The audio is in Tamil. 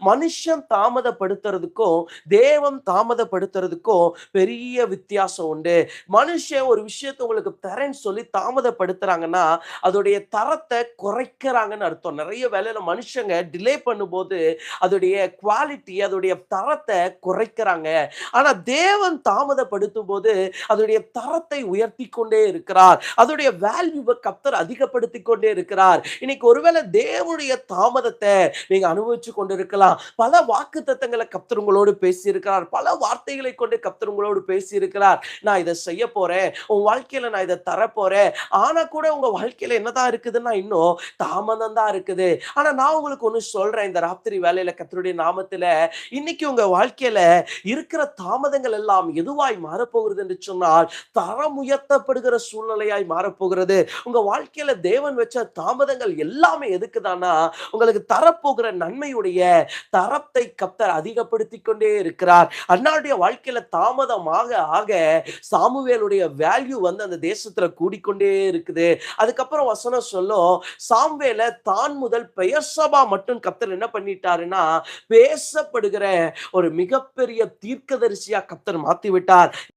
மனுஷன் தாமதப்படுத்துறதுக்கும் தேவன் தாமதப்படுத்துறதுக்கும் பெரிய வித்தியாசம் உண்டு. மனுஷன் ஒரு விஷயத்த உங்களுக்கு தரேன்னு சொல்லி தாமதப்படுத்துறாங்கன்னா அதோடைய தரத்தை குறைக்கிறாங்கன்னு அர்த்தம். நிறைய வேலையில மனுஷங்க டிலே பண்ணும்போது அதோடைய குவாலிட்டி அதோடைய தரத்தை குறைக்கிறாங்க. ஆனா தேவன் தாமதப்படுத்தும் போது அதோடைய தரத்தை உயர்த்தி கொண்டே இருக்கிறார். அதோடைய வேல்யூவை கர்த்தர் அதிகப்படுத்தி கொண்டே இருக்கிறார். இன்னைக்கு ஒருவேளை தேவனுடைய தாமதத்தை நீங்க அனுபவிச்சு கொண்டிருக்கலாம். பல வாக்குத்தத்தங்களை கர்த்தர் உங்களோடு பேசி இருக்கிறார். பல வார்த்தைகளை கொண்டு கர்த்தர் உங்களோடு பேசி இருக்கிறார். நான் இதை செய்ய போறேன், உன் வாழ்க்கையில நான் இதை தர போறேன். ஆனா கூட உங்க வாழ்க்கையில என்னதான் இருக்குதுன்னா இன்னும் தாமதம் தான் இருக்குது. ஆனா நான் உங்களுக்கு ஒண்ணு சொல்றேன், இந்த ராத்திரி வேலையில கர்த்தருடைய நாமத்துல இன்னைக்கு உங்க வாழ்க்கையில இருக்கிற தாமதங்கள் எல்லாம் எதுவாய் மாறப்போகிறது என்று சொன்னால் தரம் உயர்த்தப்படுகிற சூழ்நிலையாய் மாறப்போகிறது. உங்க வாழ்க்கையில தேவன் வச்ச தாமதங்கள் எல்லாமே எதுக்குதானா உங்களுக்கு தரப்போகிற நன்மையுடைய தரத்தை கர்த்தர் அதிகப்படுத்தி கொண்டே இருக்கிறார். அன்னாருடைய வாழ்க்கையில தாமதமாக ஆக சாமுவேலுடைய வேல்யூ வந்து அந்த தேசத்துல கூடிக்கொண்டே இருக்குது. அதுக்கப்புறம் வசனம் சொல்லும், சாமுவேல தான் முதல் பெயர்சபா மட்டும் கர்த்தர் என்ன பண்ணிட்டாருன்னா பேசப்படுகிற ஒரு மிகப்பெரிய தீர்க்கதரிசியா கர்த்தர் மாத்தி விட்டார்.